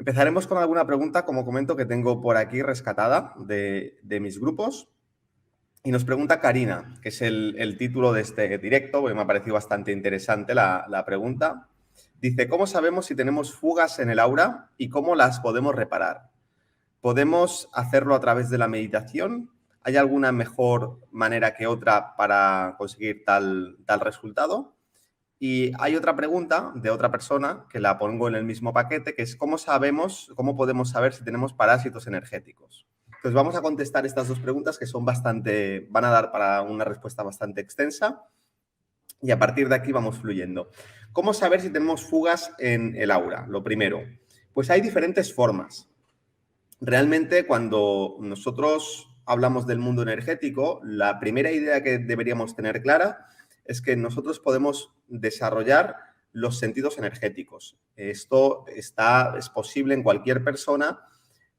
Empezaremos con alguna pregunta, como comento, que tengo por aquí rescatada de mis grupos. Y nos pregunta Karina, que es el título de este directo, porque me ha parecido bastante interesante la pregunta. Dice, ¿cómo sabemos si tenemos fugas en el aura y cómo las podemos reparar? ¿Podemos hacerlo a través de la meditación? ¿Hay alguna mejor manera que otra para conseguir tal resultado? Y hay otra pregunta de otra persona que la pongo en el mismo paquete, que es cómo podemos saber si tenemos parásitos energéticos. Entonces vamos a contestar estas dos preguntas que van a dar para una respuesta bastante extensa y a partir de aquí vamos fluyendo. ¿Cómo saber si tenemos fugas en el aura? Lo primero, pues hay diferentes formas. Realmente cuando nosotros hablamos del mundo energético, la primera idea que deberíamos tener clara es que nosotros podemos desarrollar los sentidos energéticos. Esto es posible en cualquier persona.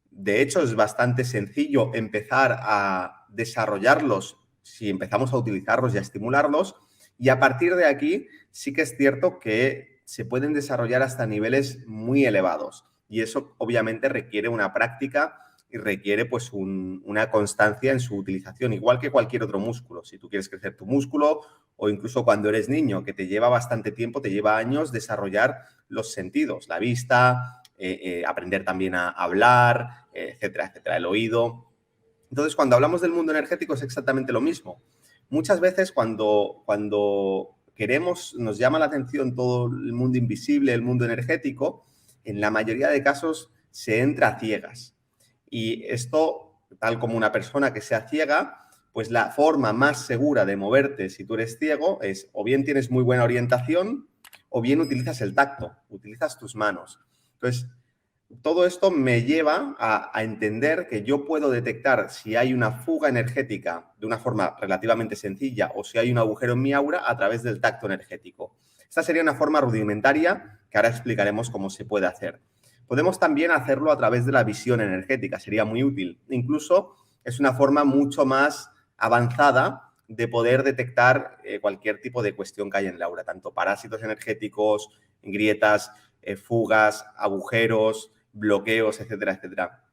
De hecho, es bastante sencillo empezar a desarrollarlos si empezamos a utilizarlos y a estimularlos. Y a partir de aquí sí que es cierto que se pueden desarrollar hasta niveles muy elevados. Y eso obviamente requiere una práctica y requiere pues una constancia en su utilización, igual que cualquier otro músculo. Si tú quieres crecer tu músculo o incluso cuando eres niño, que te lleva bastante tiempo, te lleva años desarrollar los sentidos, la vista, aprender también a hablar, etcétera, etcétera, el oído. Entonces, cuando hablamos del mundo energético es exactamente lo mismo. Muchas veces cuando queremos, nos llama la atención todo el mundo invisible, el mundo energético, en la mayoría de casos se entra a ciegas. Y esto, tal como una persona que sea ciega, pues la forma más segura de moverte si tú eres ciego es o bien tienes muy buena orientación o bien utilizas el tacto, utilizas tus manos. Entonces, todo esto me lleva a entender que yo puedo detectar si hay una fuga energética de una forma relativamente sencilla o si hay un agujero en mi aura a través del tacto energético. Esta sería una forma rudimentaria que ahora explicaremos cómo se puede hacer. Podemos también hacerlo a través de la visión energética, sería muy útil. Incluso es una forma mucho más avanzada de poder detectar cualquier tipo de cuestión que haya en el aura, tanto parásitos energéticos, grietas, fugas, agujeros, bloqueos, etcétera, etcétera.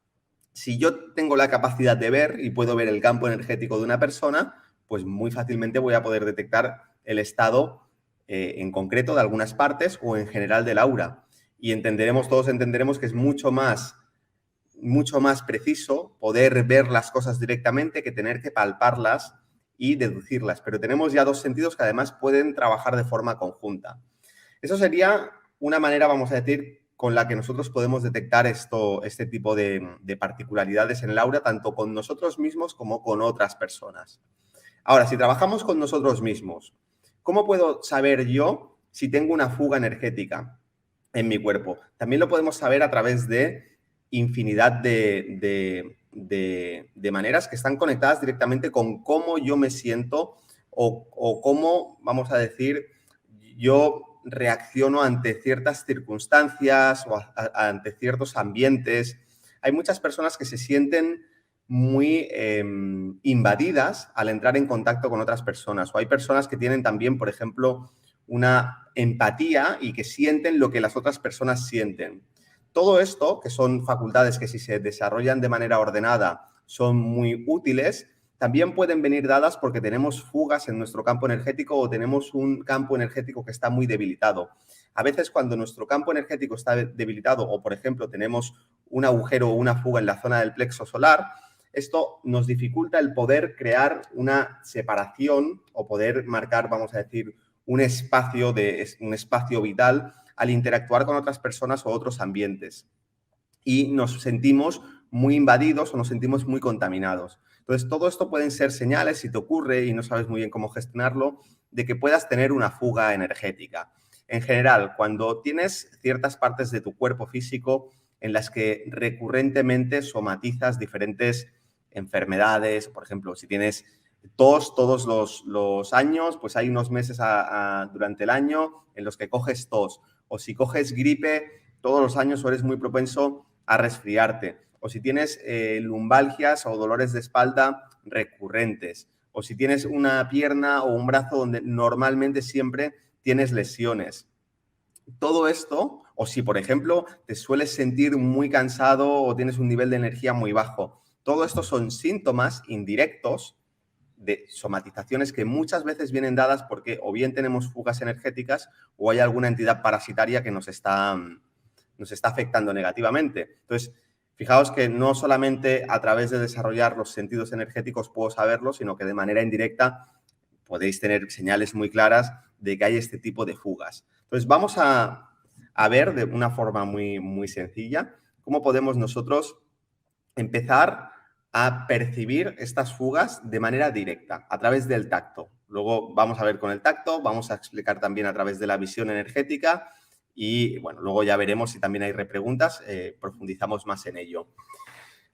Si yo tengo la capacidad de ver y puedo ver el campo energético de una persona, pues muy fácilmente voy a poder detectar el estado en concreto de algunas partes o en general del aura. Y todos entenderemos que es mucho más preciso poder ver las cosas directamente que tener que palparlas y deducirlas. Pero tenemos ya dos sentidos que además pueden trabajar de forma conjunta. Eso sería una manera, vamos a decir, con la que nosotros podemos detectar este tipo de particularidades en el aura, tanto con nosotros mismos como con otras personas. Ahora, si trabajamos con nosotros mismos, ¿cómo puedo saber yo si tengo una fuga energética en mi cuerpo? También lo podemos saber a través de infinidad de maneras que están conectadas directamente con cómo yo me siento o cómo, vamos a decir, yo reacciono ante ciertas circunstancias o ante ciertos ambientes. Hay muchas personas que se sienten muy invadidas al entrar en contacto con otras personas. O hay personas que tienen también, por ejemplo, una empatía y que sienten lo que las otras personas sienten. Todo esto, que son facultades que si se desarrollan de manera ordenada son muy útiles, también pueden venir dadas porque tenemos fugas en nuestro campo energético o tenemos un campo energético que está muy debilitado. A veces cuando nuestro campo energético está debilitado o, por ejemplo, tenemos un agujero o una fuga en la zona del plexo solar, esto nos dificulta el poder crear una separación o poder marcar, vamos a decir, un espacio vital al interactuar con otras personas o otros ambientes. Y nos sentimos muy invadidos o nos sentimos muy contaminados. Entonces, todo esto pueden ser señales, si te ocurre y no sabes muy bien cómo gestionarlo, de que puedas tener una fuga energética. En general, cuando tienes ciertas partes de tu cuerpo físico en las que recurrentemente somatizas diferentes enfermedades, por ejemplo, si tienes tos todos los años, pues hay unos meses durante el año en los que coges tos. O si coges gripe todos los años o eres muy propenso a resfriarte. O si tienes lumbalgias o dolores de espalda recurrentes. O si tienes una pierna o un brazo donde normalmente siempre tienes lesiones. Todo esto, O si, por ejemplo, te sueles sentir muy cansado o tienes un nivel de energía muy bajo. Todo esto son síntomas indirectos de somatizaciones que muchas veces vienen dadas porque o bien tenemos fugas energéticas o hay alguna entidad parasitaria que nos está afectando negativamente. Entonces, fijaos que no solamente a través de desarrollar los sentidos energéticos puedo saberlo, sino que de manera indirecta podéis tener señales muy claras de que hay este tipo de fugas. Entonces, vamos a ver de una forma muy sencilla cómo podemos nosotros empezar a percibir estas fugas de manera directa, a través del tacto. Luego vamos a ver con el tacto, vamos a explicar también a través de la visión energética y, bueno, luego ya veremos si también hay repreguntas, profundizamos más en ello.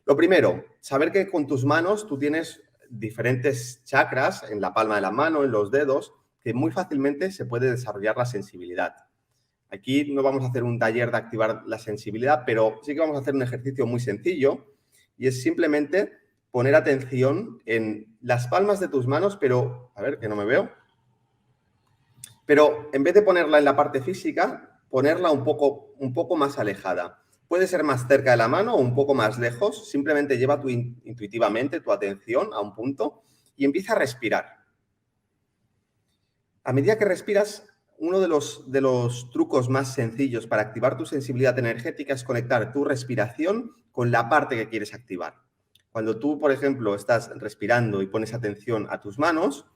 Lo primero, saber que con tus manos tú tienes diferentes chakras en la palma de la mano, en los dedos, que muy fácilmente se puede desarrollar la sensibilidad. Aquí no vamos a hacer un taller de activar la sensibilidad, pero sí que vamos a hacer un ejercicio muy sencillo y es simplemente poner atención en las palmas de tus manos, pero, a ver, que no me veo, pero en vez de ponerla en la parte física, ponerla un poco más alejada. Puede ser más cerca de la mano o un poco más lejos, simplemente lleva intuitivamente tu atención a un punto y empieza a respirar. A medida que respiras, uno de los trucos más sencillos para activar tu sensibilidad energética es conectar tu respiración con la parte que quieres activar. Cuando tú, por ejemplo, estás respirando y pones atención a tus manos,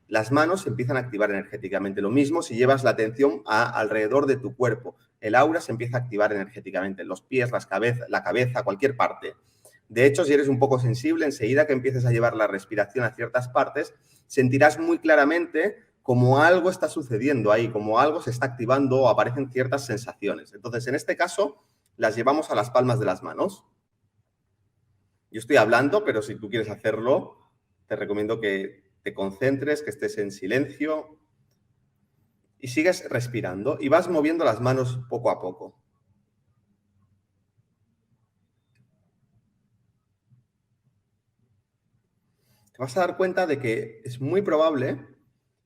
las manos se empiezan a activar energéticamente. Lo mismo si llevas la atención alrededor de tu cuerpo. El aura se empieza a activar energéticamente, los pies, la cabeza, cualquier parte. De hecho, si eres un poco sensible, enseguida que empieces a llevar la respiración a ciertas partes, sentirás muy claramente como algo está sucediendo ahí, como algo se está activando o aparecen ciertas sensaciones. Entonces, en este caso, las llevamos a las palmas de las manos. Yo estoy hablando, pero si tú quieres hacerlo, te recomiendo que te concentres, que estés en silencio y sigues respirando y vas moviendo las manos poco a poco. Te vas a dar cuenta de que es muy probable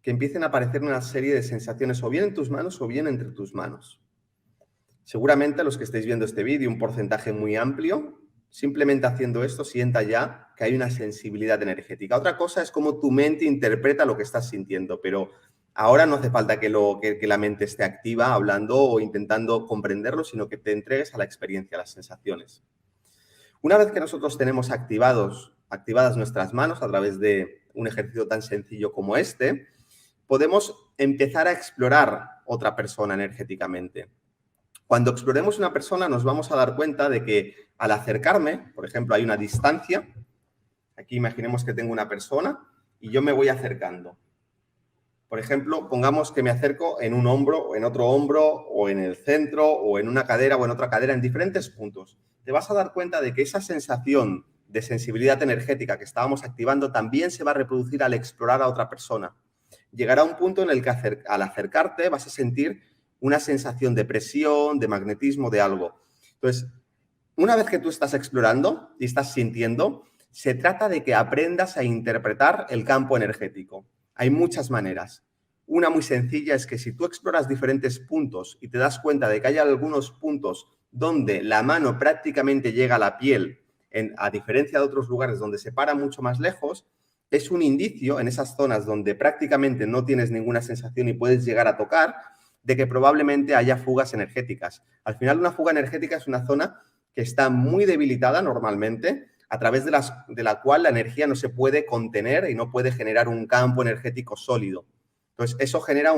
que empiecen a aparecer una serie de sensaciones o bien en tus manos o bien entre tus manos. Seguramente los que estáis viendo este vídeo, un porcentaje muy amplio, simplemente haciendo esto sienta ya que hay una sensibilidad energética. Otra cosa es cómo tu mente interpreta lo que estás sintiendo, pero ahora no hace falta que la mente esté activa hablando o intentando comprenderlo, sino que te entregues a la experiencia, a las sensaciones. Una vez que nosotros tenemos activadas nuestras manos a través de un ejercicio tan sencillo como este, podemos empezar a explorar otra persona energéticamente. Cuando exploremos una persona nos vamos a dar cuenta de que al acercarme, por ejemplo, hay una distancia. Aquí imaginemos que tengo una persona y yo me voy acercando. Por ejemplo, pongamos que me acerco en un hombro o en otro hombro o en el centro o en una cadera o en otra cadera, en diferentes puntos. Te vas a dar cuenta de que esa sensación de sensibilidad energética que estábamos activando también se va a reproducir al explorar a otra persona. Llegará un punto en el que al acercarte vas a sentir una sensación de presión, de magnetismo, de algo. Entonces, una vez que tú estás explorando y estás sintiendo, se trata de que aprendas a interpretar el campo energético. Hay muchas maneras. Una muy sencilla es que si tú exploras diferentes puntos y te das cuenta de que hay algunos puntos donde la mano prácticamente llega a la piel, a diferencia de otros lugares donde se para mucho más lejos, es un indicio en esas zonas donde prácticamente no tienes ninguna sensación y puedes llegar a tocar, de que probablemente haya fugas energéticas. Al final, una fuga energética es una zona que está muy debilitada normalmente, a través de la cual la energía no se puede contener y no puede generar un campo energético sólido. Entonces, eso genera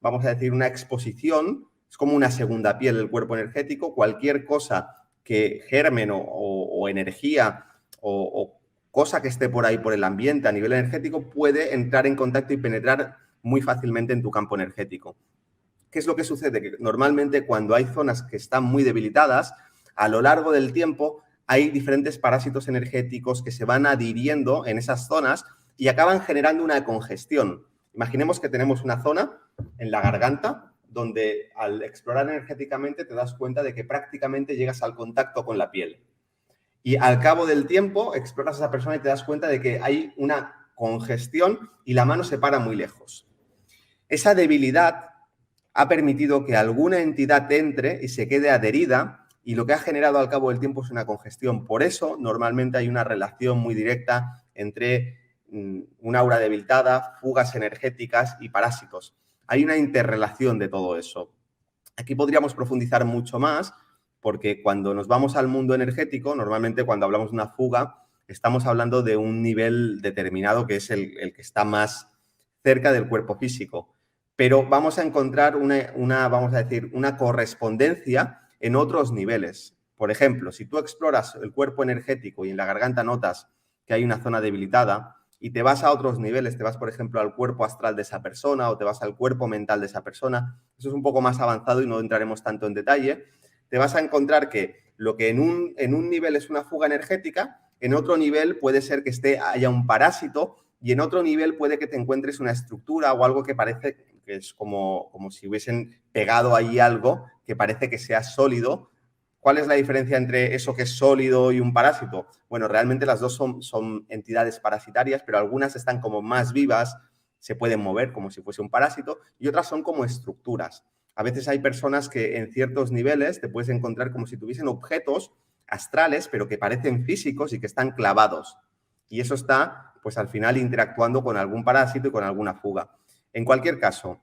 vamos a decir, una exposición, es como una segunda piel del cuerpo energético. Cualquier cosa que germen o energía o cosa que esté por ahí, por el ambiente a nivel energético, puede entrar en contacto y penetrar muy fácilmente en tu campo energético. ¿Qué es lo que sucede? Que normalmente cuando hay zonas que están muy debilitadas, a lo largo del tiempo hay diferentes parásitos energéticos que se van adhiriendo en esas zonas y acaban generando una congestión. Imaginemos que tenemos una zona en la garganta donde al explorar energéticamente te das cuenta de que prácticamente llegas al contacto con la piel. Y al cabo del tiempo exploras a esa persona y te das cuenta de que hay una congestión y la mano se para muy lejos. Esa debilidad ha permitido que alguna entidad entre y se quede adherida, y lo que ha generado al cabo del tiempo es una congestión. Por eso, normalmente hay una relación muy directa entre una aura debilitada, fugas energéticas y parásitos. Hay una interrelación de todo eso. Aquí podríamos profundizar mucho más, porque cuando nos vamos al mundo energético, normalmente cuando hablamos de una fuga, estamos hablando de un nivel determinado que es el que está más cerca del cuerpo físico. Pero vamos a encontrar vamos a decir, una correspondencia en otros niveles. Por ejemplo, si tú exploras el cuerpo energético y en la garganta notas que hay una zona debilitada y te vas a otros niveles, te vas, por ejemplo, al cuerpo astral de esa persona o te vas al cuerpo mental de esa persona, eso es un poco más avanzado y no entraremos tanto en detalle, te vas a encontrar que lo que en un nivel es una fuga energética, en otro nivel puede ser que haya un parásito y en otro nivel puede que te encuentres una estructura o algo que parece que es como si hubiesen pegado ahí algo que parece que sea sólido. ¿Cuál es la diferencia entre eso que es sólido y un parásito? Bueno, realmente las dos son entidades parasitarias, pero algunas están como más vivas, se pueden mover como si fuese un parásito, y otras son como estructuras. A veces hay personas que en ciertos niveles te puedes encontrar como si tuviesen objetos astrales, pero que parecen físicos y que están clavados. Y eso está, pues al final, interactuando con algún parásito y con alguna fuga. En cualquier caso,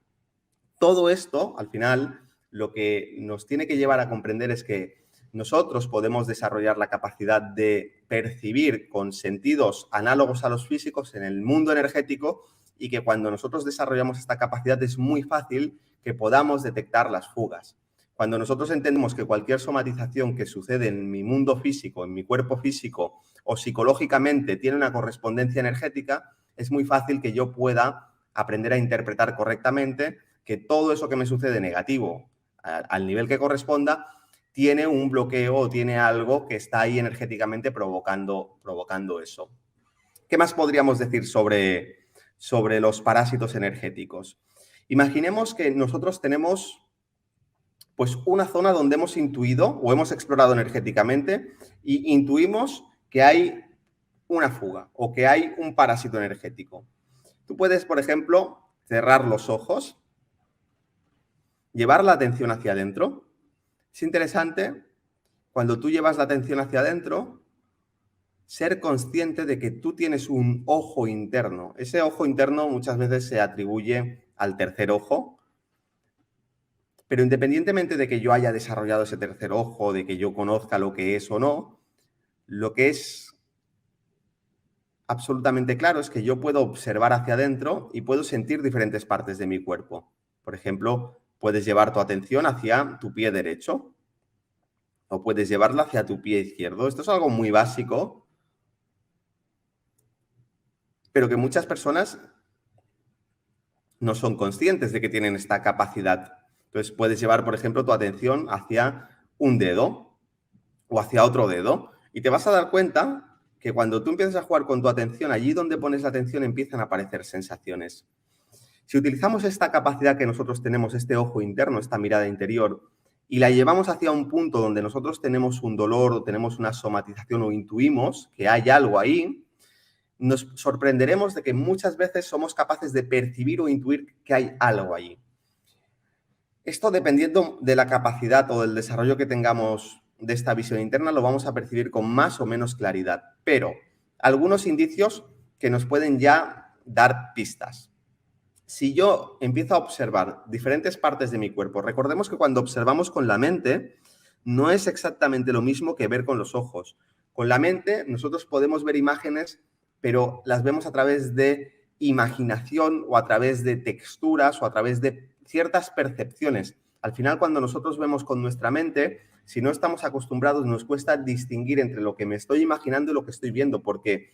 todo esto, al final, lo que nos tiene que llevar a comprender es que nosotros podemos desarrollar la capacidad de percibir con sentidos análogos a los físicos en el mundo energético y que cuando nosotros desarrollamos esta capacidad es muy fácil que podamos detectar las fugas. Cuando nosotros entendemos que cualquier somatización que sucede en mi mundo físico, en mi cuerpo físico o psicológicamente tiene una correspondencia energética, es muy fácil que yo pueda aprender a interpretar correctamente que todo eso que me sucede negativo al nivel que corresponda tiene un bloqueo o tiene algo que está ahí energéticamente provocando eso. ¿Qué más podríamos decir sobre los parásitos energéticos? Imaginemos que nosotros tenemos pues una zona donde hemos intuido o hemos explorado energéticamente y intuimos que hay una fuga o que hay un parásito energético. Tú puedes, por ejemplo, cerrar los ojos, llevar la atención hacia adentro. Es interesante, cuando tú llevas la atención hacia adentro, ser consciente de que tú tienes un ojo interno. Ese ojo interno muchas veces se atribuye al tercer ojo, pero independientemente de que yo haya desarrollado ese tercer ojo, de que yo conozca lo que es o no, lo que es absolutamente claro es que yo puedo observar hacia adentro y puedo sentir diferentes partes de mi cuerpo. Por ejemplo, puedes llevar tu atención hacia tu pie derecho o puedes llevarla hacia tu pie izquierdo. Esto es algo muy básico, pero que muchas personas no son conscientes de que tienen esta capacidad. Entonces, puedes llevar, por ejemplo, tu atención hacia un dedo o hacia otro dedo y te vas a dar cuenta que cuando tú empiezas a jugar con tu atención, allí donde pones la atención empiezan a aparecer sensaciones. Si utilizamos esta capacidad que nosotros tenemos, este ojo interno, esta mirada interior, y la llevamos hacia un punto donde nosotros tenemos un dolor o tenemos una somatización o intuimos que hay algo ahí, nos sorprenderemos de que muchas veces somos capaces de percibir o intuir que hay algo allí. Esto, dependiendo de la capacidad o del desarrollo que tengamos de esta visión interna, lo vamos a percibir con más o menos claridad, pero algunos indicios que nos pueden ya dar pistas. Si yo empiezo a observar diferentes partes de mi cuerpo, recordemos que cuando observamos con la mente no es exactamente lo mismo que ver con los ojos. Con la mente nosotros podemos ver imágenes, pero las vemos a través de imaginación o a través de texturas o a través de ciertas percepciones. Al final, cuando nosotros vemos con nuestra mente, si no estamos acostumbrados, nos cuesta distinguir entre lo que me estoy imaginando y lo que estoy viendo, porque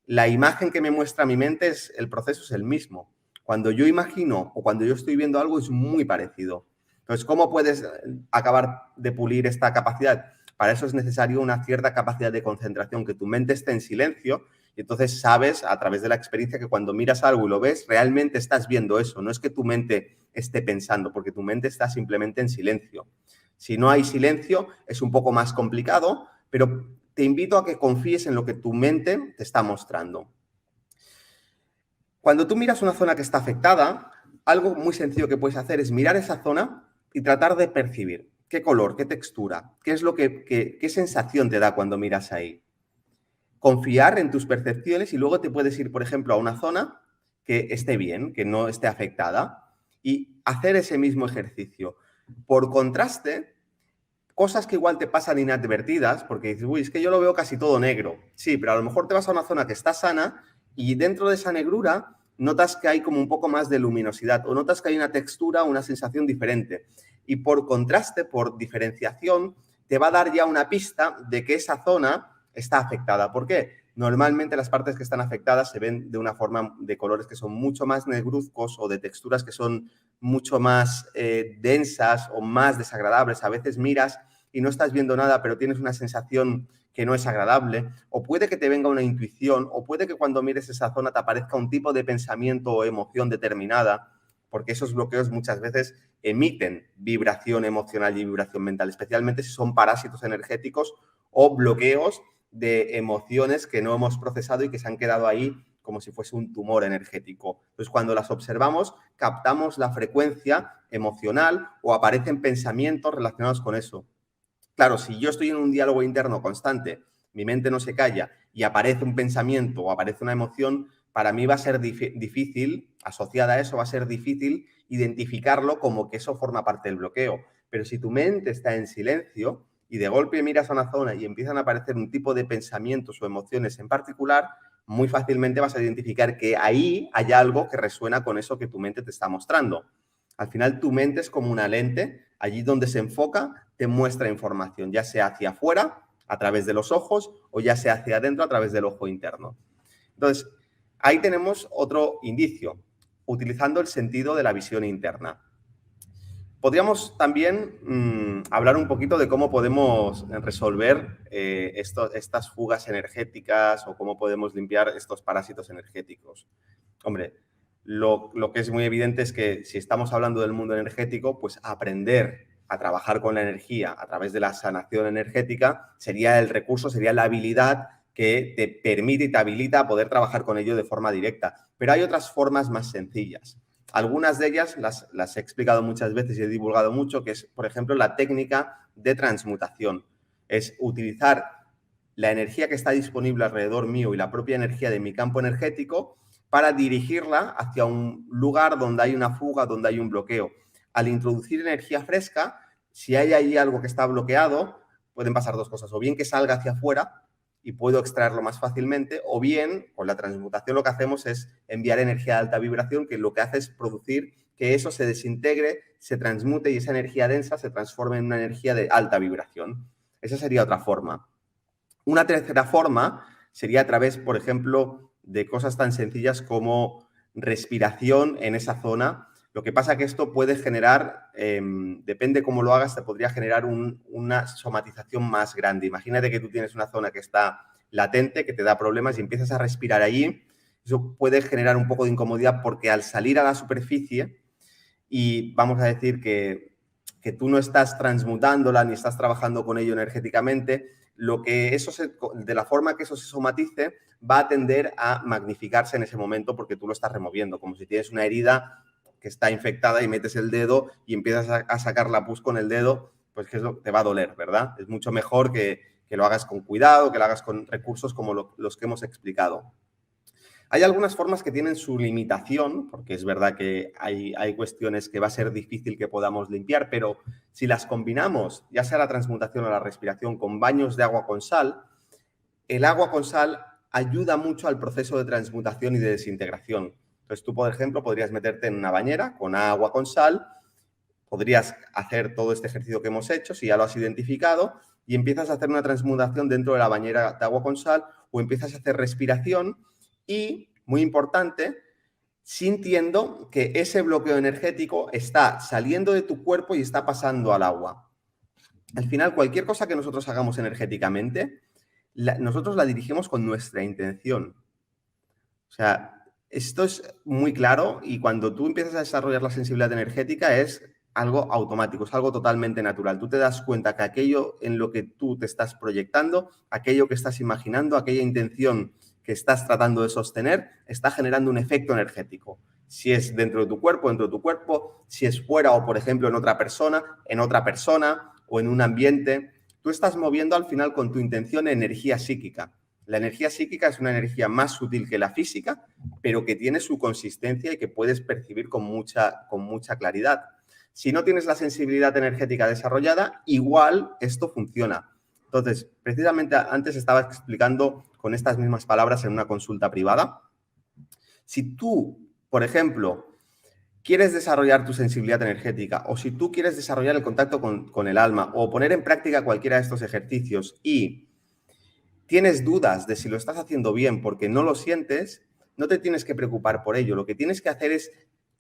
la imagen que me muestra mi mente, el proceso es el mismo. Cuando yo imagino o cuando yo estoy viendo algo es muy parecido. Entonces, ¿cómo puedes acabar de pulir esta capacidad? Para eso es necesario una cierta capacidad de concentración, que tu mente esté en silencio y entonces sabes a través de la experiencia que cuando miras algo y lo ves, realmente estás viendo eso. No es que tu mente esté pensando, porque tu mente está simplemente en silencio. Si no hay silencio, es un poco más complicado, pero te invito a que confíes en lo que tu mente te está mostrando. Cuando tú miras una zona que está afectada, algo muy sencillo que puedes hacer es mirar esa zona y tratar de percibir qué color, qué textura, qué es lo qué sensación te da cuando miras ahí. Confiar en tus percepciones y luego te puedes ir, por ejemplo, a una zona que esté bien, que no esté afectada y hacer ese mismo ejercicio. Por contraste, cosas que igual te pasan inadvertidas, porque dices, uy, es que yo lo veo casi todo negro. Sí, pero a lo mejor te vas a una zona que está sana y dentro de esa negrura notas que hay como un poco más de luminosidad o notas que hay una textura, una sensación diferente. Y por contraste, por diferenciación, te va a dar ya una pista de que esa zona está afectada. ¿Por qué? Normalmente las partes que están afectadas se ven de una forma de colores que son mucho más negruzcos o de texturas que son mucho más densas o más desagradables. A veces miras y no estás viendo nada, pero tienes una sensación que no es agradable, o puede que te venga una intuición, o puede que cuando mires esa zona te aparezca un tipo de pensamiento o emoción determinada, porque esos bloqueos muchas veces emiten vibración emocional y vibración mental, especialmente si son parásitos energéticos o bloqueos de emociones que no hemos procesado y que se han quedado ahí como si fuese un tumor energético. Entonces, cuando las observamos, captamos la frecuencia emocional o aparecen pensamientos relacionados con eso. Claro, si yo estoy en un diálogo interno constante, mi mente no se calla y aparece un pensamiento o aparece una emoción, para mí va a ser difícil, asociada a eso, va a ser difícil identificarlo como que eso forma parte del bloqueo. Pero si tu mente está en silencio y de golpe miras a una zona y empiezan a aparecer un tipo de pensamientos o emociones en particular, muy fácilmente vas a identificar que ahí hay algo que resuena con eso que tu mente te está mostrando. Al final, tu mente es como una lente, allí donde se enfoca, te muestra información, ya sea hacia afuera, a través de los ojos, o ya sea hacia adentro, a través del ojo interno. Entonces, ahí tenemos otro indicio, utilizando el sentido de la visión interna. Podríamos también hablar un poquito de cómo podemos resolver estas fugas energéticas o cómo podemos limpiar estos parásitos energéticos. Hombre, lo que es muy evidente es que si estamos hablando del mundo energético, pues aprender a trabajar con la energía a través de la sanación energética sería el recurso, sería la habilidad que te permite y te habilita a poder trabajar con ello de forma directa. Pero hay otras formas más sencillas. Algunas de ellas las he explicado muchas veces y he divulgado mucho, que es, por ejemplo, la técnica de transmutación. Es utilizar la energía que está disponible alrededor mío y la propia energía de mi campo energético para dirigirla hacia un lugar donde hay una fuga, donde hay un bloqueo. Al introducir energía fresca, si hay ahí algo que está bloqueado, pueden pasar dos cosas. O bien que salga hacia afuera y puedo extraerlo más fácilmente, o bien, con la transmutación lo que hacemos es enviar energía de alta vibración, que lo que hace es producir que eso se desintegre, se transmute y esa energía densa se transforme en una energía de alta vibración. Esa sería otra forma. Una tercera forma sería a través, por ejemplo, de cosas tan sencillas como respiración en esa zona. Lo que pasa que esto puede generar, depende cómo lo hagas, te podría generar una somatización más grande. Imagínate que tú tienes una zona que está latente, que te da problemas y empiezas a respirar allí. Eso puede generar un poco de incomodidad porque al salir a la superficie y vamos a decir que tú no estás transmutándola ni estás trabajando con ello energéticamente, lo que eso de la forma que eso se somatice va a tender a magnificarse en ese momento porque tú lo estás removiendo, como si tienes una herida que está infectada y metes el dedo y empiezas a sacar la pus con el dedo, pues que eso te va a doler, ¿verdad? Es mucho mejor que lo hagas con cuidado, que lo hagas con recursos como los que hemos explicado. Hay algunas formas que tienen su limitación, porque es verdad que hay cuestiones que va a ser difícil que podamos limpiar, pero si las combinamos, ya sea la transmutación o la respiración, con baños de agua con sal, el agua con sal ayuda mucho al proceso de transmutación y de desintegración. Entonces tú, por ejemplo, podrías meterte en una bañera con agua con sal, podrías hacer todo este ejercicio que hemos hecho, si ya lo has identificado, y empiezas a hacer una transmutación dentro de la bañera de agua con sal o empiezas a hacer respiración y, muy importante, sintiendo que ese bloqueo energético está saliendo de tu cuerpo y está pasando al agua. Al final, cualquier cosa que nosotros hagamos energéticamente, nosotros la dirigimos con nuestra intención. O sea, esto es muy claro y cuando tú empiezas a desarrollar la sensibilidad energética es algo automático, es algo totalmente natural. Tú te das cuenta que aquello en lo que tú te estás proyectando, aquello que estás imaginando, aquella intención que estás tratando de sostener, está generando un efecto energético. Si es dentro de tu cuerpo, si es fuera o, por ejemplo, en otra persona o en un ambiente. Tú estás moviendo al final con tu intención energía psíquica. La energía psíquica es una energía más sutil que la física, pero que tiene su consistencia y que puedes percibir con mucha claridad. Si no tienes la sensibilidad energética desarrollada, igual esto funciona. Entonces, precisamente antes estaba explicando con estas mismas palabras en una consulta privada. Si tú, por ejemplo, quieres desarrollar tu sensibilidad energética o si tú quieres desarrollar el contacto con el alma o poner en práctica cualquiera de estos ejercicios y tienes dudas de si lo estás haciendo bien porque no lo sientes, no te tienes que preocupar por ello. Lo que tienes que hacer es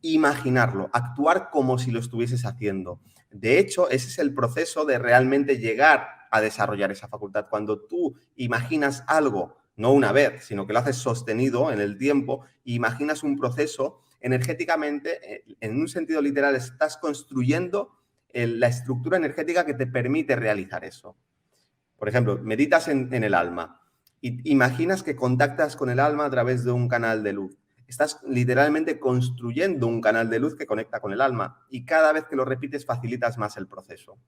imaginarlo, actuar como si lo estuvieses haciendo. De hecho, ese es el proceso de realmente llegar a desarrollar esa facultad. Cuando tú imaginas algo, no una vez, sino que lo haces sostenido en el tiempo, imaginas un proceso, energéticamente, en un sentido literal, estás construyendo la estructura energética que te permite realizar eso. Por ejemplo, meditas en el alma y imaginas que contactas con el alma a través de un canal de luz. Estás literalmente construyendo un canal de luz que conecta con el alma y cada vez que lo repites facilitas más el proceso.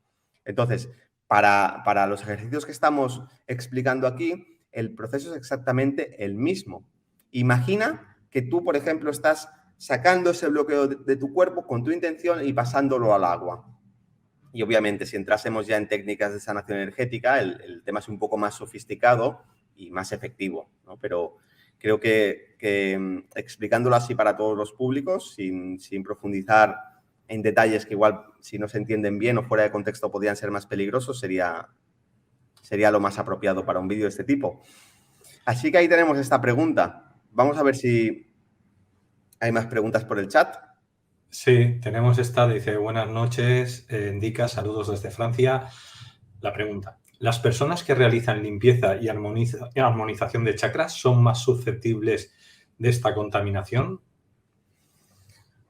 Entonces, para los ejercicios que estamos explicando aquí, el proceso es exactamente el mismo. Imagina que tú, por ejemplo, estás sacando ese bloqueo de tu cuerpo con tu intención y pasándolo al agua. Y obviamente, si entrásemos ya en técnicas de sanación energética, el tema es un poco más sofisticado y más efectivo, ¿no? Pero creo que explicándolo así para todos los públicos, sin profundizar en detalles que igual si no se entienden bien o fuera de contexto podrían ser más peligrosos, sería lo más apropiado para un vídeo de este tipo. Así que ahí tenemos esta pregunta. Vamos a ver si hay más preguntas por el chat. Sí, tenemos esta, dice, buenas noches, indica, saludos desde Francia. La pregunta, ¿las personas que realizan limpieza y armonización de chakras son más susceptibles de esta contaminación?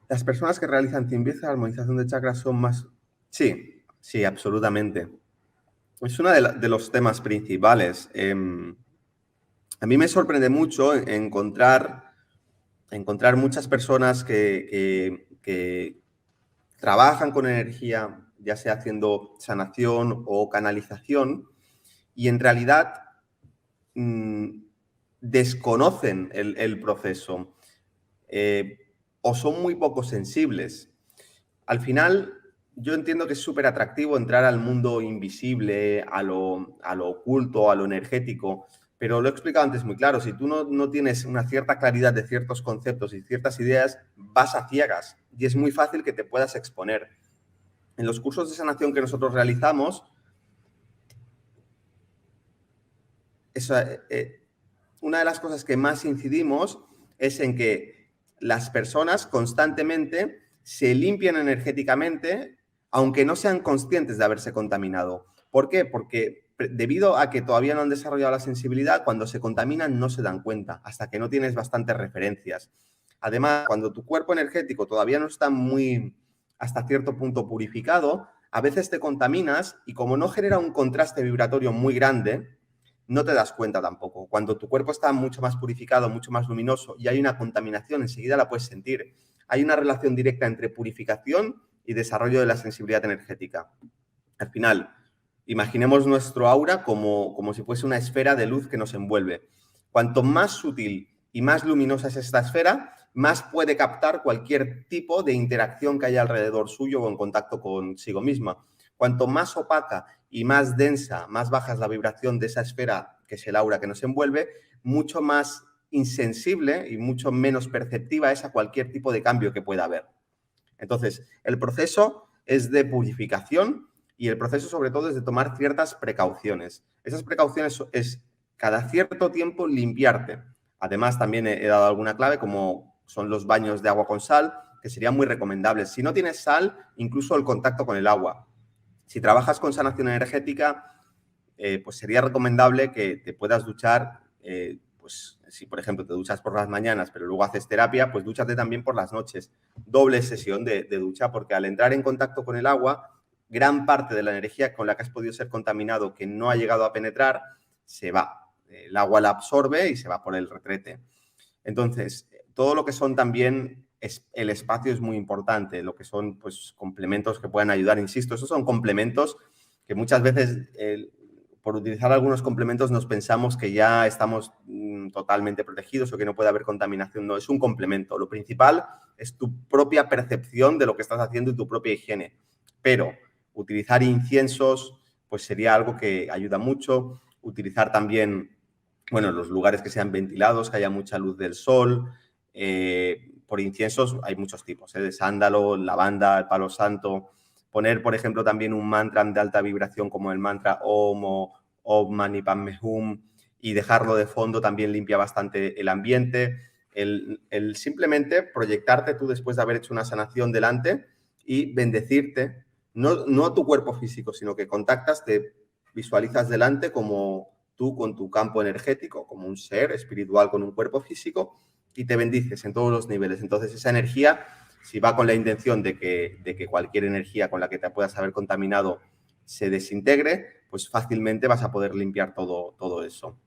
Las personas que realizan limpieza y armonización de chakras son más... Sí, sí, absolutamente. Es uno de los temas principales. A mí me sorprende mucho encontrar muchas personas que trabajan con energía, ya sea haciendo sanación o canalización, y en realidad desconocen el proceso o son muy poco sensibles. Al final, yo entiendo que es súper atractivo entrar al mundo invisible, a lo oculto, a lo energético, pero lo he explicado antes muy claro, si tú no tienes una cierta claridad de ciertos conceptos y ciertas ideas, vas a ciegas y es muy fácil que te puedas exponer. En los cursos de sanación que nosotros realizamos, una de las cosas que más incidimos es en que las personas constantemente se limpian energéticamente, aunque no sean conscientes de haberse contaminado. ¿Por qué? Porque debido a que todavía no han desarrollado la sensibilidad, cuando se contaminan no se dan cuenta, hasta que no tienes bastantes referencias. Además, cuando tu cuerpo energético todavía no está muy, hasta cierto punto, purificado, a veces te contaminas y como no genera un contraste vibratorio muy grande, no te das cuenta tampoco. Cuando tu cuerpo está mucho más purificado, mucho más luminoso y hay una contaminación, enseguida la puedes sentir. Hay una relación directa entre purificación y desarrollo de la sensibilidad energética. Al final, imaginemos nuestro aura como si fuese una esfera de luz que nos envuelve. Cuanto más sutil y más luminosa es esta esfera, más puede captar cualquier tipo de interacción que haya alrededor suyo o en contacto consigo misma. Cuanto más opaca y más densa, más baja es la vibración de esa esfera, que es el aura que nos envuelve, mucho más insensible y mucho menos perceptiva es a cualquier tipo de cambio que pueda haber. Entonces, el proceso es de purificación y el proceso sobre todo es de tomar ciertas precauciones. Esas precauciones es cada cierto tiempo limpiarte. Además, también he dado alguna clave como son los baños de agua con sal, que serían muy recomendables. Si no tienes sal, incluso el contacto con el agua. Si trabajas con sanación energética, pues sería recomendable que te puedas duchar, pues si por ejemplo te duchas por las mañanas, pero luego haces terapia, pues dúchate también por las noches. Doble sesión de ducha, porque al entrar en contacto con el agua, gran parte de la energía con la que has podido ser contaminado, que no ha llegado a penetrar, se va. El agua la absorbe y se va por el retrete. Entonces, todo lo que son también el espacio es muy importante, lo que son pues, complementos que puedan ayudar, insisto, esos son complementos que muchas veces por utilizar algunos complementos nos pensamos que ya estamos totalmente protegidos o que no puede haber contaminación. No, es un complemento. Lo principal es tu propia percepción de lo que estás haciendo y tu propia higiene. Pero utilizar inciensos pues sería algo que ayuda mucho. Utilizar también, bueno, los lugares que sean ventilados, que haya mucha luz del sol. Por inciensos hay muchos tipos, de sándalo, lavanda, el palo santo. Poner, por ejemplo, también un mantra de alta vibración como el mantra Om o Om Mani Padme Hum y dejarlo de fondo también limpia bastante el ambiente. El simplemente proyectarte tú después de haber hecho una sanación delante y bendecirte, no a tu cuerpo físico, sino que contactas, te visualizas delante como tú con tu campo energético, como un ser espiritual con un cuerpo físico y te bendices en todos los niveles. Entonces esa energía, si va con la intención de que cualquier energía con la que te puedas haber contaminado se desintegre, pues fácilmente vas a poder limpiar todo eso.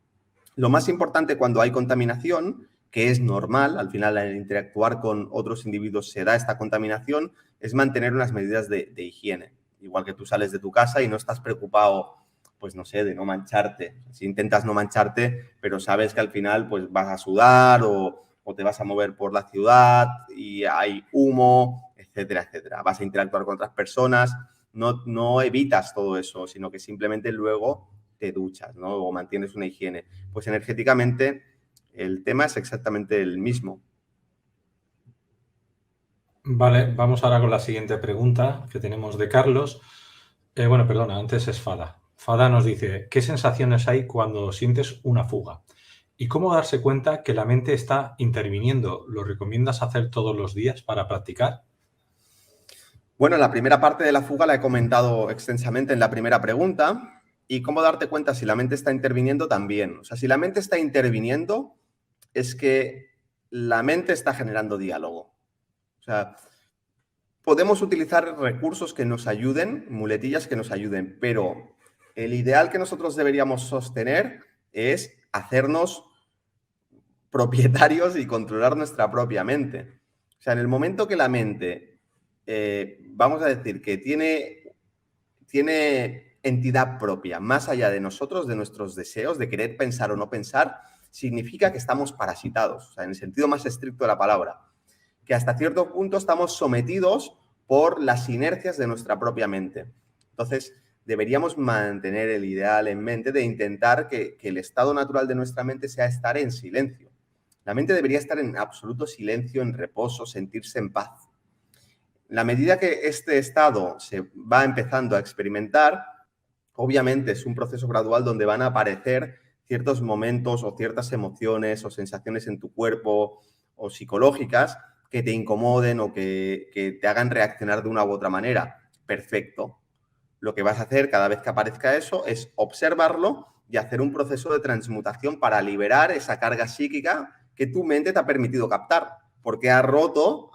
Lo más importante cuando hay contaminación, que es normal, al final al interactuar con otros individuos se da esta contaminación, es mantener unas medidas de higiene. Igual que tú sales de tu casa y no estás preocupado, pues no sé, de no mancharte. Si intentas no mancharte, pero sabes que al final pues vas a sudar o te vas a mover por la ciudad y hay humo, etcétera, etcétera. Vas a interactuar con otras personas, no evitas todo eso, sino que simplemente luego te duchas, ¿no? O mantienes una higiene. Pues energéticamente el tema es exactamente el mismo. Vale, vamos ahora con la siguiente pregunta que tenemos de Carlos. Bueno, perdona, antes es Fada. Fada nos dice, ¿qué sensaciones hay cuando sientes una fuga? ¿Y cómo darse cuenta que la mente está interviniendo? ¿Lo recomiendas hacer todos los días para practicar? Bueno, la primera parte de la fuga la he comentado extensamente en la primera pregunta. ¿Y cómo darte cuenta si la mente está interviniendo también? O sea, si la mente está interviniendo, es que la mente está generando diálogo. O sea, podemos utilizar recursos que nos ayuden, muletillas que nos ayuden, pero el ideal que nosotros deberíamos sostener es hacernos propietarios y controlar nuestra propia mente. O sea, en el momento que la mente, vamos a decir, que tiene entidad propia, más allá de nosotros, de nuestros deseos, de querer pensar o no pensar, significa que estamos parasitados, o sea, en el sentido más estricto de la palabra, que hasta cierto punto estamos sometidos por las inercias de nuestra propia mente. Entonces, deberíamos mantener el ideal en mente de intentar que el estado natural de nuestra mente sea estar en silencio. La mente debería estar en absoluto silencio, en reposo, sentirse en paz. La medida que este estado se va empezando a experimentar, obviamente es un proceso gradual donde van a aparecer ciertos momentos o ciertas emociones o sensaciones en tu cuerpo o psicológicas que te incomoden o que te hagan reaccionar de una u otra manera. Perfecto. Lo que vas a hacer cada vez que aparezca eso es observarlo y hacer un proceso de transmutación para liberar esa carga psíquica que tu mente te ha permitido captar, porque ha roto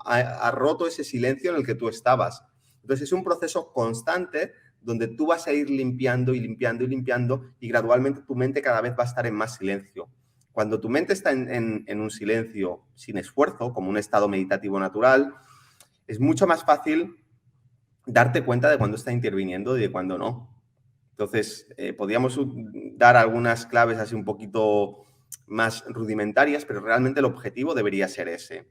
ese silencio en el que tú estabas. Entonces es un proceso constante donde tú vas a ir limpiando y limpiando y limpiando y gradualmente tu mente cada vez va a estar en más silencio. Cuando tu mente está en un silencio sin esfuerzo, como un estado meditativo natural, es mucho más fácil darte cuenta de cuándo está interviniendo y de cuándo no. Entonces, podríamos dar algunas claves así un poquito más rudimentarias, pero realmente el objetivo debería ser ese.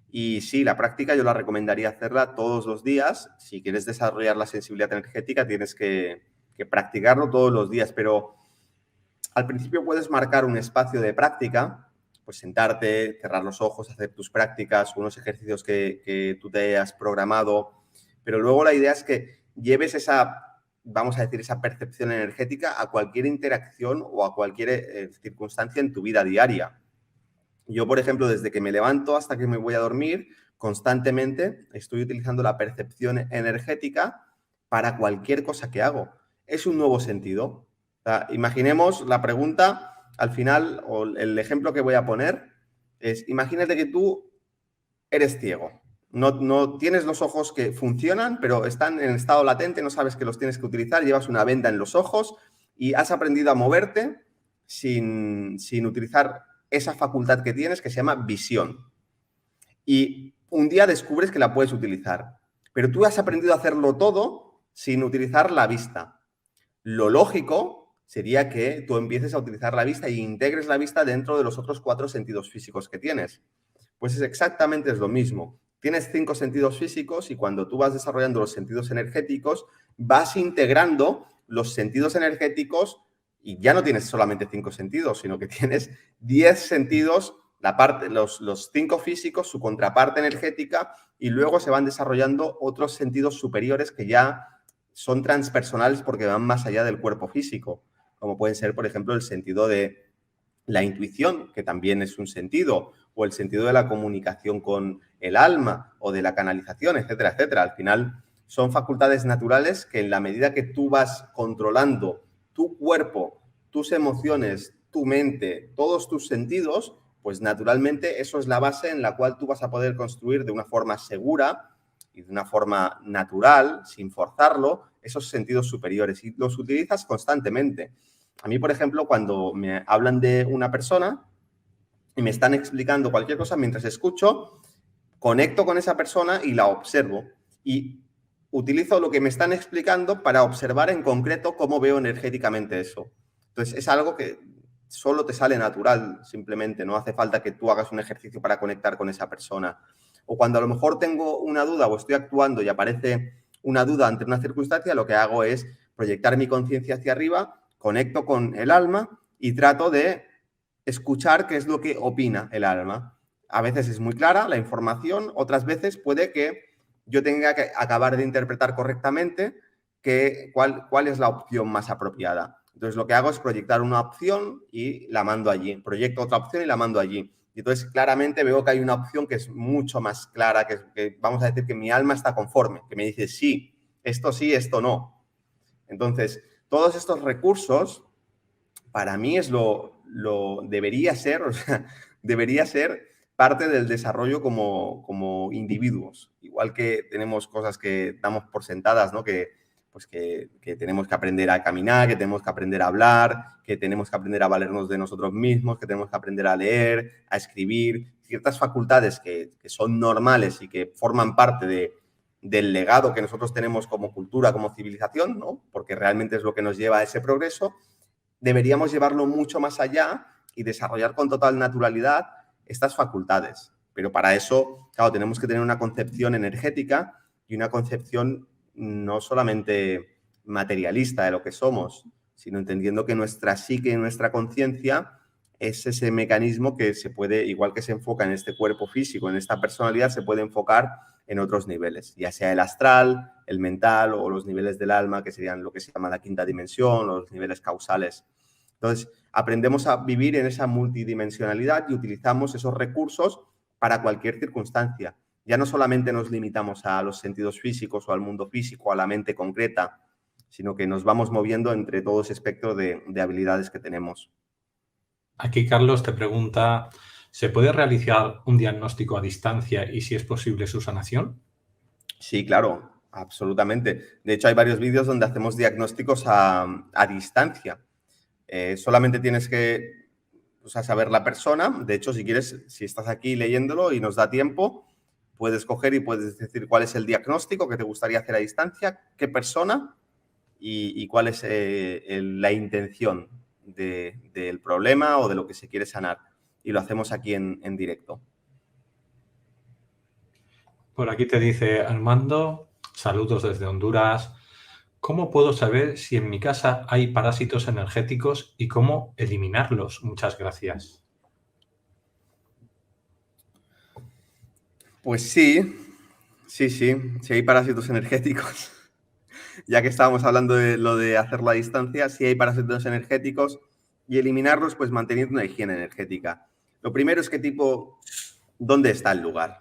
Y sí, la práctica yo la recomendaría hacerla todos los días. Si quieres desarrollar la sensibilidad energética, tienes que practicarlo todos los días, pero al principio puedes marcar un espacio de práctica, pues sentarte, cerrar los ojos, hacer tus prácticas, unos ejercicios que tú te hayas programado, pero luego la idea es que lleves esa, vamos a decir, esa percepción energética a cualquier interacción o a cualquier circunstancia en tu vida diaria. Yo, por ejemplo, desde que me levanto hasta que me voy a dormir, constantemente estoy utilizando la percepción energética para cualquier cosa que hago. Es un nuevo sentido. O sea, imaginemos la pregunta, al final, o el ejemplo que voy a poner es, imagínate que tú eres ciego. No tienes los ojos que funcionan, pero están en estado latente, no sabes que los tienes que utilizar, llevas una venda en los ojos y has aprendido a moverte sin utilizar esa facultad que tienes que se llama visión. Y un día descubres que la puedes utilizar, pero tú has aprendido a hacerlo todo sin utilizar la vista. Lo lógico sería que tú empieces a utilizar la vista e integres la vista dentro de los otros 4 sentidos físicos que tienes. Pues es lo mismo. Tienes 5 sentidos físicos y cuando tú vas desarrollando los sentidos energéticos, vas integrando los sentidos energéticos y ya no tienes solamente 5 sentidos, sino que tienes 10 sentidos, los 5 físicos, su contraparte energética, y luego se van desarrollando otros sentidos superiores que ya son transpersonales porque van más allá del cuerpo físico, como pueden ser, por ejemplo, el sentido de la intuición, que también es un sentido, o el sentido de la comunicación con el alma o de la canalización, etcétera, etcétera. Al final son facultades naturales que en la medida que tú vas controlando tu cuerpo, tus emociones, tu mente, todos tus sentidos, pues naturalmente eso es la base en la cual tú vas a poder construir de una forma segura y de una forma natural, sin forzarlo, esos sentidos superiores y los utilizas constantemente. A mí, por ejemplo, cuando me hablan de una persona y me están explicando cualquier cosa, mientras escucho, conecto con esa persona y la observo. Y utilizo lo que me están explicando para observar en concreto cómo veo energéticamente eso. Entonces, es algo que solo te sale natural, simplemente. No hace falta que tú hagas un ejercicio para conectar con esa persona. O cuando a lo mejor tengo una duda o estoy actuando y aparece una duda ante una circunstancia, lo que hago es proyectar mi conciencia hacia arriba, conecto con el alma y trato de escuchar qué es lo que opina el alma. A veces es muy clara la información, otras veces puede que yo tenga que acabar de interpretar correctamente cuál es la opción más apropiada. Entonces, lo que hago es proyectar una opción y la mando allí. Proyecto otra opción y la mando allí. Y entonces, claramente veo que hay una opción que es mucho más clara, que vamos a decir que mi alma está conforme, que me dice sí, esto no. Entonces, todos estos recursos, para mí debería ser, o sea, debería ser parte del desarrollo como individuos. Igual que tenemos cosas que damos por sentadas, ¿no? Que tenemos que aprender a caminar, que tenemos que aprender a hablar, que tenemos que aprender a valernos de nosotros mismos, que tenemos que aprender a leer, a escribir, ciertas facultades que son normales y que forman parte del legado que nosotros tenemos como cultura, como civilización, ¿no? Porque realmente es lo que nos lleva a ese progreso. Deberíamos llevarlo mucho más allá y desarrollar con total naturalidad estas facultades. Pero para eso, claro, tenemos que tener una concepción energética y una concepción no solamente materialista de lo que somos, sino entendiendo que nuestra psique y nuestra conciencia es ese mecanismo que se puede, igual que se enfoca en este cuerpo físico, en esta personalidad, se puede enfocar en otros niveles, ya sea el astral, el mental o los niveles del alma, que serían lo que se llama la quinta dimensión, o los niveles causales. Entonces, aprendemos a vivir en esa multidimensionalidad y utilizamos esos recursos para cualquier circunstancia. Ya no solamente nos limitamos a los sentidos físicos o al mundo físico, a la mente concreta, sino que nos vamos moviendo entre todo ese espectro de habilidades que tenemos. Aquí Carlos te pregunta, ¿se puede realizar un diagnóstico a distancia y si es posible su sanación? Sí, claro, absolutamente. De hecho, hay varios vídeos donde hacemos diagnósticos a distancia. Solamente tienes que saber la persona. De hecho, si quieres, si estás aquí leyéndolo y nos da tiempo, puedes coger y puedes decir cuál es el diagnóstico que te gustaría hacer a distancia, qué persona y cuál es la intención del problema o de lo que se quiere sanar. Y lo hacemos aquí en directo. Por aquí te dice Armando, saludos desde Honduras. ¿Cómo puedo saber si en mi casa hay parásitos energéticos y cómo eliminarlos? Muchas gracias. Pues sí, hay parásitos energéticos. Ya que estábamos hablando de lo de hacerlo a distancia, sí hay parásitos energéticos y eliminarlos pues manteniendo una higiene energética. Lo primero es ¿dónde está el lugar?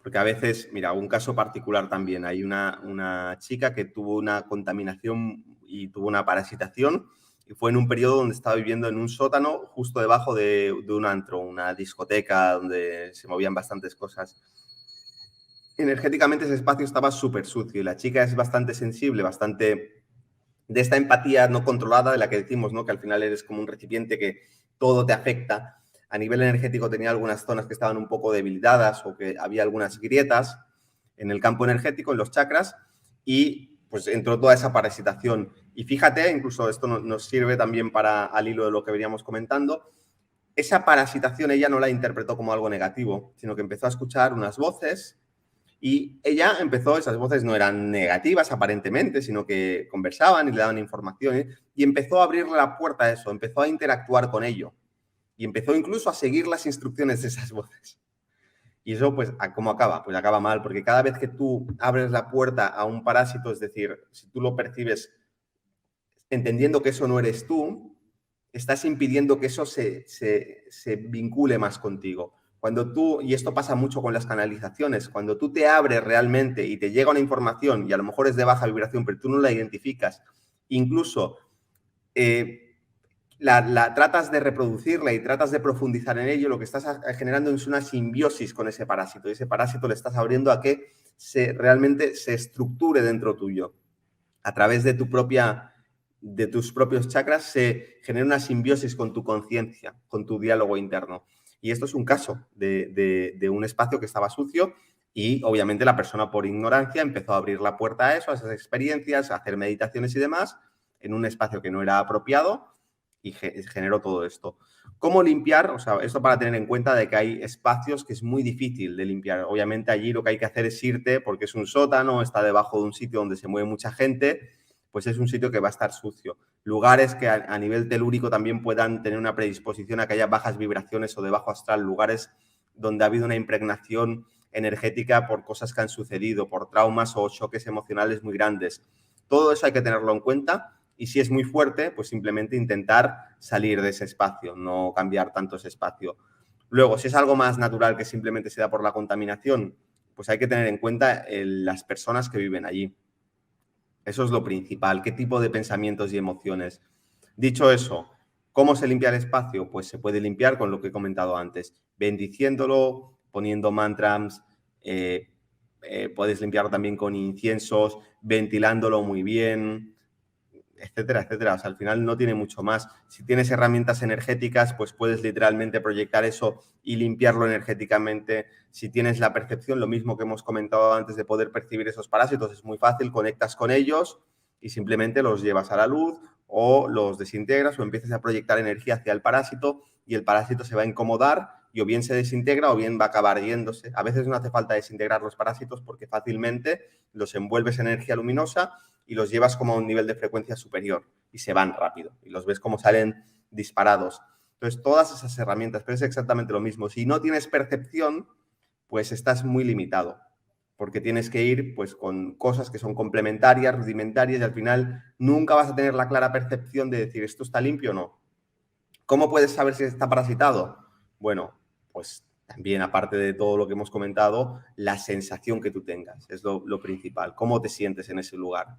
Porque a veces, mira, un caso particular también, hay una chica que tuvo una contaminación y tuvo una parasitación y fue en un periodo donde estaba viviendo en un sótano justo debajo de un antro, una discoteca donde se movían bastantes cosas. Energéticamente ese espacio estaba súper sucio y la chica es bastante sensible, bastante de esta empatía no controlada de la que decimos, ¿no? Que al final eres como un recipiente que todo te afecta. a nivel energético tenía algunas zonas que estaban un poco debilitadas o que había algunas grietas en el campo energético, en los chakras, y pues entró toda esa parasitación. Y fíjate, incluso esto nos sirve también para al hilo de lo que veníamos comentando, esa parasitación ella no la interpretó como algo negativo, sino que empezó a escuchar unas voces y ella empezó, esas voces no eran negativas aparentemente, sino que conversaban y le daban información y empezó a abrirle la puerta a eso, empezó a interactuar con ello y empezó incluso a seguir las instrucciones de esas voces. Y eso, pues, ¿cómo acaba? Pues acaba mal, porque cada vez que tú abres la puerta a un parásito, es decir, si tú lo percibes entendiendo que eso no eres tú, estás impidiendo que eso se vincule más contigo. Cuando tú, y esto pasa mucho con las canalizaciones, cuando tú te abres realmente y te llega una información y a lo mejor es de baja vibración, pero tú no la identificas, incluso tratas de reproducirla y tratas de profundizar en ello, lo que estás generando es una simbiosis con ese parásito. Y ese parásito le estás abriendo a que realmente se estructure dentro tuyo. A través de tus propios chakras se genera una simbiosis con tu conciencia, con tu diálogo interno. Y esto es un caso de un espacio que estaba sucio y obviamente la persona por ignorancia empezó a abrir la puerta a eso, a esas experiencias, a hacer meditaciones y demás en un espacio que no era apropiado y generó todo esto. ¿Cómo limpiar? O sea, esto para tener en cuenta de que hay espacios que es muy difícil de limpiar. Obviamente allí lo que hay que hacer es irte porque es un sótano, está debajo de un sitio donde se mueve mucha gente, pues es un sitio que va a estar sucio. Lugares que a nivel telúrico también puedan tener una predisposición a que haya bajas vibraciones o de bajo astral, lugares donde ha habido una impregnación energética por cosas que han sucedido, por traumas o choques emocionales muy grandes. Todo eso hay que tenerlo en cuenta y si es muy fuerte, pues simplemente intentar salir de ese espacio, no cambiar tanto ese espacio. Luego, si es algo más natural que simplemente se da por la contaminación, pues hay que tener en cuenta las personas que viven allí. Eso es lo principal, qué tipo de pensamientos y emociones. Dicho eso, ¿cómo se limpia el espacio? Pues se puede limpiar con lo que he comentado antes, bendiciéndolo, poniendo mantras, puedes limpiarlo también con inciensos, ventilándolo muy bien, etcétera, etcétera. O sea, al final no tiene mucho más. Si tienes herramientas energéticas, pues puedes literalmente proyectar eso y limpiarlo energéticamente. Si tienes la percepción, lo mismo que hemos comentado antes de poder percibir esos parásitos, es muy fácil, conectas con ellos y simplemente los llevas a la luz o los desintegras o empiezas a proyectar energía hacia el parásito y el parásito se va a incomodar y o bien se desintegra o bien va a acabar yéndose. A veces no hace falta desintegrar los parásitos porque fácilmente los envuelves en energía luminosa y los llevas como a un nivel de frecuencia superior y se van rápido y los ves como salen disparados. Entonces, todas esas herramientas, pero es exactamente lo mismo. Si no tienes percepción, pues estás muy limitado porque tienes que ir pues con cosas que son complementarias, rudimentarias y al final nunca vas a tener la clara percepción de decir esto está limpio o no. ¿Cómo puedes saber si está parasitado? Bueno, pues también, aparte de todo lo que hemos comentado, la sensación que tú tengas es lo principal. ¿Cómo te sientes en ese lugar?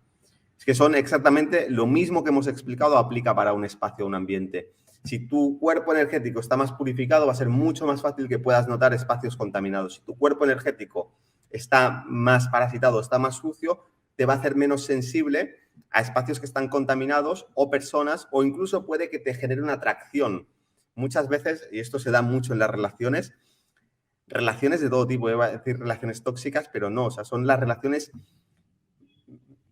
Es que son exactamente lo mismo que hemos explicado, aplica para un espacio, un ambiente. Si tu cuerpo energético está más purificado, va a ser mucho más fácil que puedas notar espacios contaminados. Si tu cuerpo energético está más parasitado, está más sucio, te va a hacer menos sensible a espacios que están contaminados o personas, o incluso puede que te genere una atracción. Muchas veces, y esto se da mucho en las relaciones de todo tipo, iba a decir relaciones tóxicas, pero no, o sea, son las relaciones,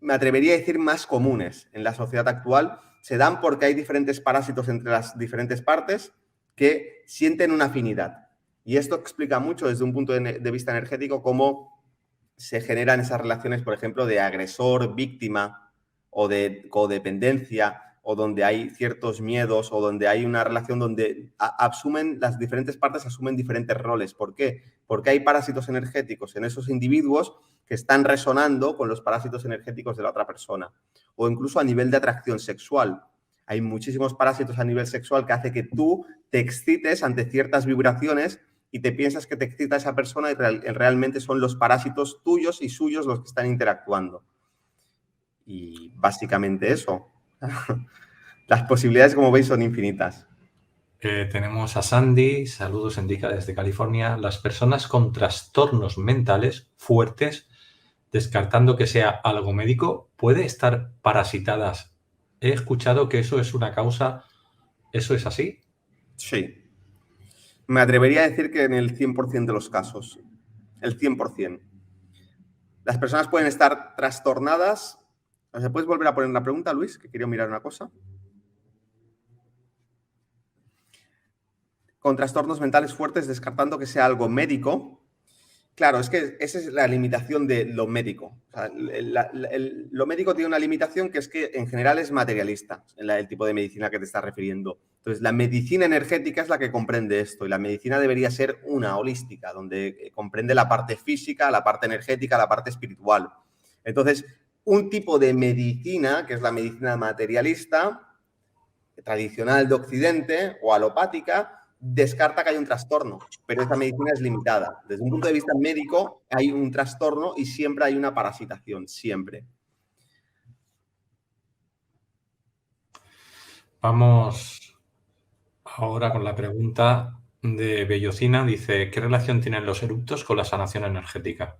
me atrevería a decir, más comunes en la sociedad actual. Se dan porque hay diferentes parásitos entre las diferentes partes que sienten una afinidad. Y esto explica mucho desde un punto de vista energético cómo se generan esas relaciones, por ejemplo, de agresor-víctima o de codependencia, o donde hay ciertos miedos, o donde hay una relación donde las diferentes partes asumen diferentes roles. ¿Por qué? Porque hay parásitos energéticos en esos individuos que están resonando con los parásitos energéticos de la otra persona. O incluso a nivel de atracción sexual. Hay muchísimos parásitos a nivel sexual que hace que tú te excites ante ciertas vibraciones y te piensas que te excita esa persona y realmente son los parásitos tuyos y suyos los que están interactuando. Y básicamente eso. Las posibilidades, como veis, son infinitas. Tenemos a Sandy, saludos, indica desde California. Las personas con trastornos mentales fuertes, descartando que sea algo médico, ¿puede estar parasitadas? He escuchado que eso es una causa. ¿Eso es así? Sí. Me atrevería a decir que en el 100% de los casos. El 100%. Las personas pueden estar trastornadas. O sea, ¿puedes volver a poner la pregunta, Luis? Que quería mirar una cosa. Con trastornos mentales fuertes, descartando que sea algo médico. Claro, es que esa es la limitación de lo médico. O sea, lo médico tiene una limitación que es que en general es materialista, el tipo de medicina que te estás refiriendo. Entonces, la medicina energética es la que comprende esto y la medicina debería ser una holística, donde comprende la parte física, la parte energética, la parte espiritual. Entonces, un tipo de medicina, que es la medicina materialista, tradicional de Occidente o alopática, descarta que hay un trastorno, pero esta medicina es limitada. Desde un punto de vista médico hay un trastorno y siempre hay una parasitación, siempre. Vamos ahora con la pregunta de Bellocina. Dice, ¿qué relación tienen los eructos con la sanación energética?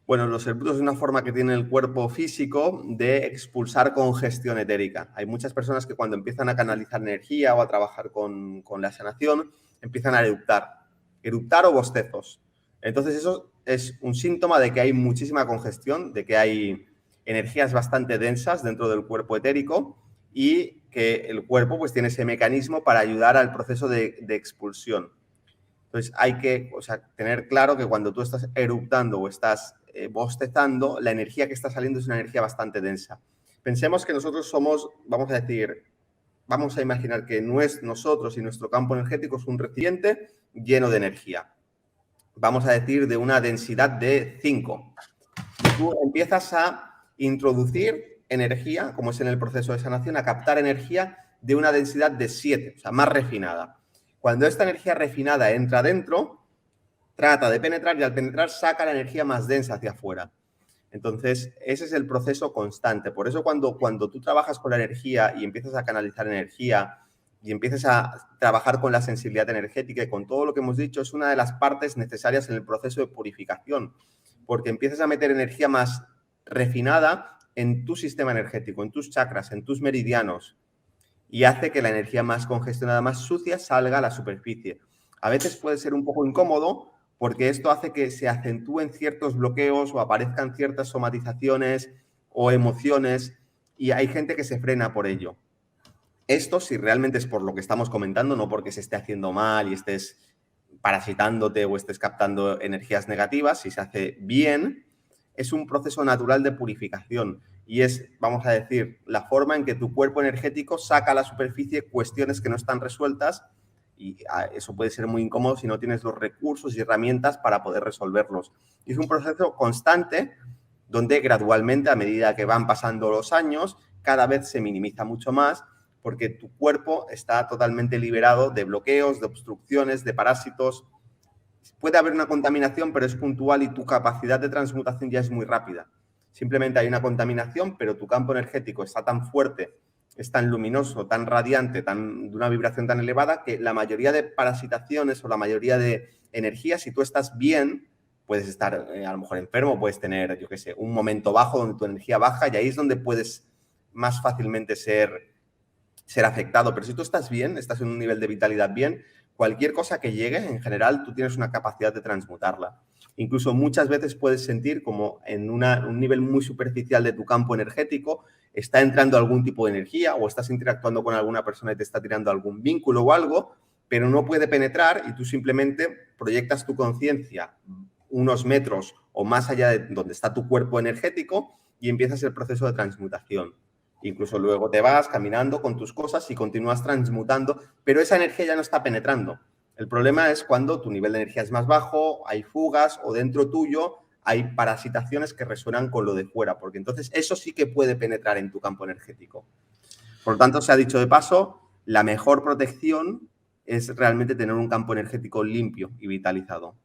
Bueno, los eructos es una forma que tiene el cuerpo físico de expulsar congestión etérica. Hay muchas personas que cuando empiezan a canalizar energía o a trabajar con la sanación, empiezan a eructar o bostezos. Entonces eso es un síntoma de que hay muchísima congestión, de que hay energías bastante densas dentro del cuerpo etérico y que el cuerpo pues tiene ese mecanismo para ayudar al proceso de expulsión. Entonces hay que tener claro que cuando tú estás eructando o estás bostezando, la energía que está saliendo es una energía bastante densa. Pensemos que nosotros somos, vamos a imaginar que nosotros y nuestro campo energético es un recipiente lleno de energía. Vamos a decir de una densidad de 5. Y tú empiezas a introducir energía, como es en el proceso de sanación, a captar energía de una densidad de 7, o sea, más refinada. Cuando esta energía refinada entra dentro, trata de penetrar y al penetrar saca la energía más densa hacia afuera. Entonces, ese es el proceso constante. Por eso cuando tú trabajas con la energía y empiezas a canalizar energía y empiezas a trabajar con la sensibilidad energética y con todo lo que hemos dicho, es una de las partes necesarias en el proceso de purificación, porque empiezas a meter energía más refinada en tu sistema energético, en tus chakras, en tus meridianos, y hace que la energía más congestionada, más sucia, salga a la superficie. A veces puede ser un poco incómodo porque esto hace que se acentúen ciertos bloqueos o aparezcan ciertas somatizaciones o emociones y hay gente que se frena por ello. Esto, si realmente es por lo que estamos comentando, no porque se esté haciendo mal y estés parasitándote o estés captando energías negativas, si se hace bien, es un proceso natural de purificación y es, vamos a decir, la forma en que tu cuerpo energético saca a la superficie cuestiones que no están resueltas y eso puede ser muy incómodo si no tienes los recursos y herramientas para poder resolverlos. Y es un proceso constante donde gradualmente, a medida que van pasando los años, cada vez se minimiza mucho más porque tu cuerpo está totalmente liberado de bloqueos, de obstrucciones, de parásitos. Puede haber una contaminación, pero es puntual y tu capacidad de transmutación ya es muy rápida. Simplemente hay una contaminación, pero tu campo energético está tan fuerte, es tan luminoso, tan radiante, de una vibración tan elevada, que la mayoría de parasitaciones o la mayoría de energías, si tú estás bien, puedes estar a lo mejor enfermo, puedes tener, yo qué sé, un momento bajo donde tu energía baja y ahí es donde puedes más fácilmente ser afectado. Pero si tú estás bien, estás en un nivel de vitalidad bien, cualquier cosa que llegue, en general, tú tienes una capacidad de transmutarla. Incluso muchas veces puedes sentir como en un nivel muy superficial de tu campo energético está entrando algún tipo de energía o estás interactuando con alguna persona y te está tirando algún vínculo o algo, pero no puede penetrar y tú simplemente proyectas tu conciencia unos metros o más allá de donde está tu cuerpo energético y empiezas el proceso de transmutación. Incluso luego te vas caminando con tus cosas y continúas transmutando, pero esa energía ya no está penetrando. El problema es cuando tu nivel de energía es más bajo, hay fugas o dentro tuyo hay parasitaciones que resuenan con lo de fuera, porque entonces eso sí que puede penetrar en tu campo energético. Por lo tanto, se ha dicho de paso, la mejor protección es realmente tener un campo energético limpio y vitalizado.